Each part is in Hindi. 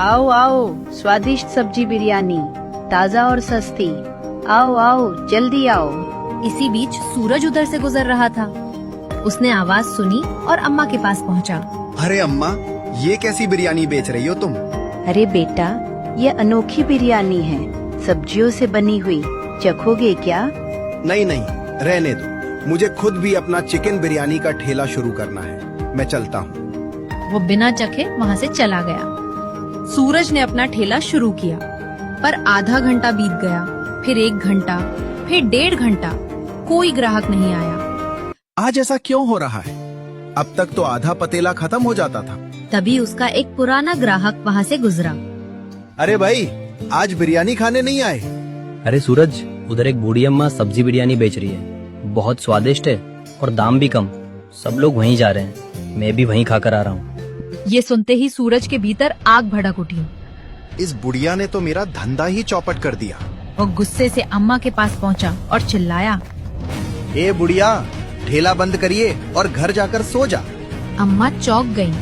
आओ आओ, स्वादिष्ट सब्जी बिरयानी, ताज़ा और सस्ती। आओ आओ, जल्दी आओ। इसी बीच सूरज उधर से गुजर रहा था। उसने आवाज सुनी और अम्मा के पास पहुंचा। अरे अम्मा, ये कैसी बिरयानी बेच रही हो तुम? अरे बेटा, ये अनोखी बिरयानी है, सब्जियों से बनी हुई। चखोगे क्या? नहीं नहीं, रहने दो। मुझे खुद भी अपना चिकन बिरयानी का ठेला शुरू करना है। मैं चलता हूँ। वो बिना चखे वहाँ से चला गया। सूरज ने अपना ठेला शुरू किया, पर आधा घंटा बीत गया, फिर 1 घंटा, फिर 1.5 घंटा, कोई ग्राहक नहीं आया। आज ऐसा क्यों हो रहा है? अब तक तो आधा पतेला खत्म हो जाता था। तभी उसका एक पुराना ग्राहक वहाँ से गुजरा। अरे भाई, आज बिरयानी खाने नहीं आए? अरे सूरज, उधर एक बूढ़ी अम्मा सब्जी बिरयानी बेच रही है। बहुत स्वादिष्ट है और दाम भी कम। सब लोग वहीं जा रहे हैं, मैं भी वहीं खाकर आ रहा हूँ। ये सुनते ही सूरज के भीतर आग भड़क उठी। इस बुढ़िया ने तो मेरा धंधा ही चौपट कर दिया। वो गुस्से से अम्मा के पास पहुंचा और चिल्लाया, ए बुढ़िया, ठेला बंद करिए और घर जाकर सो जा। अम्मा चौंक गईं।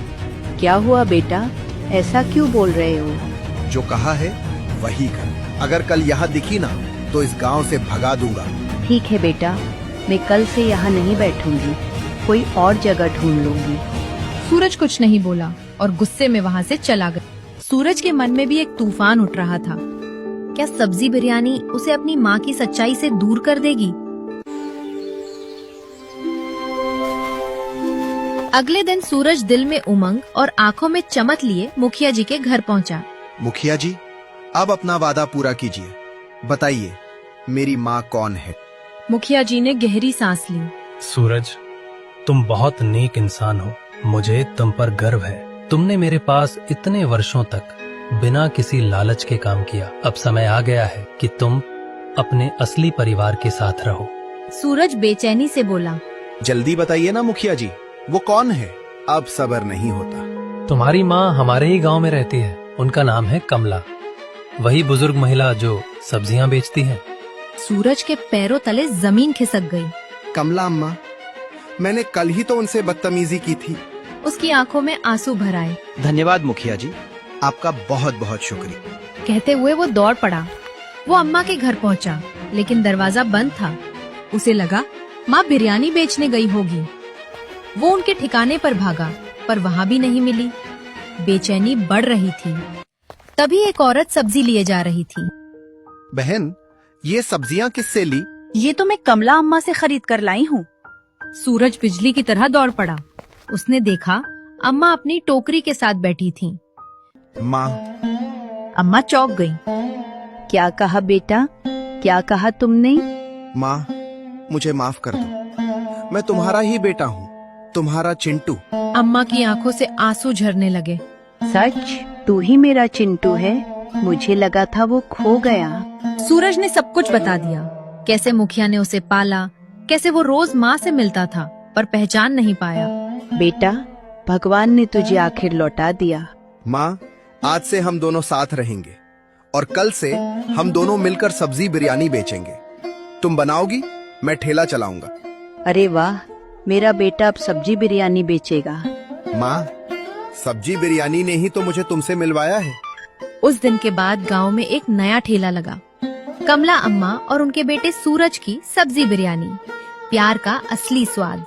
क्या हुआ बेटा, ऐसा क्यों बोल रहे हो? जो कहा है वही कर। अगर कल यहाँ दिखी ना तो इस गांव से भगा दूंगा। ठीक है बेटा, मैं कल से यहाँ नहीं बैठूंगी, कोई और जगह ढूंढ लूंगी। सूरज कुछ नहीं बोला और गुस्से में वहाँ से चला गया। सूरज के मन में भी एक तूफान उठ रहा था। क्या सब्जी बिरयानी उसे अपनी माँ की सच्चाई से दूर कर देगी? अगले दिन सूरज दिल में उमंग और आंखों में चमक लिए मुखिया जी के घर पहुंचा। मुखिया जी, अब अपना वादा पूरा कीजिए। बताइए, मेरी माँ कौन है? मुखिया जी ने गहरी सांस ली। सूरज, तुम बहुत नेक इंसान हो। मुझे तुम पर गर्व है। तुमने मेरे पास इतने वर्षों तक बिना किसी लालच के काम किया। अब समय आ गया है कि तुम अपने असली परिवार के साथ रहो। सूरज बेचैनी से बोला, जल्दी बताइए ना मुखिया जी, वो कौन है? अब सब्र नहीं होता। तुम्हारी माँ हमारे ही गांव में रहती है। उनका नाम है कमला। वही बुजुर्ग महिला जो सब्जियां बेचती है। सूरज के पैरों तले जमीन खिसक गई। कमला अम्मा, मैंने कल ही तो उनसे बदतमीजी की थी। उसकी आंखों में आंसू भर आए। धन्यवाद मुखिया जी, आपका बहुत बहुत शुक्रिया। कहते हुए वो दौड़ पड़ा। वो अम्मा के घर पहुंचा, लेकिन दरवाजा बंद था। उसे लगा माँ बिरयानी बेचने गई होगी। वो उनके ठिकाने पर भागा, पर वहाँ भी नहीं मिली। बेचैनी बढ़ रही थी। तभी एक औरत सब्जी लिए जा रही थी। बहन, ये सब्जियां किससे ली? ये तो मैं कमला अम्मा से खरीद कर लाई हूँ। सूरज बिजली की तरह दौड़ पड़ा। उसने देखा अम्मा अपनी टोकरी के साथ बैठी थी। माँ, अम्मा चौंक गई। क्या कहा बेटा, क्या कहा तुमने? माँ, मुझे माफ कर दो। मैं तुम्हारा ही बेटा हूँ, तुम्हारा चिंटू। अम्मा की आंखों से आंसू झरने लगे। सच? तू ही मेरा चिंटू है? मुझे लगा था वो खो गया। सूरज ने सब कुछ बता दिया। कैसे मुखिया ने उसे पाला, कैसे वो रोज माँ से मिलता था पर पहचान नहीं पाया। बेटा, भगवान ने तुझे आखिर लौटा दिया। माँ, आज से हम दोनों साथ रहेंगे और कल से हम दोनों मिलकर सब्जी बिरयानी बेचेंगे। तुम बनाओगी, मैं ठेला चलाऊंगा। अरे वाह, मेरा बेटा अब सब्जी बिरयानी बेचेगा। माँ, सब्जी बिरयानी ने ही तो मुझे तुमसे मिलवाया है। उस दिन के बाद गांव में एक नया ठेला लगा। कमला अम्मा और उनके बेटे सूरज की सब्जी बिरयानी, प्यार का असली स्वाद।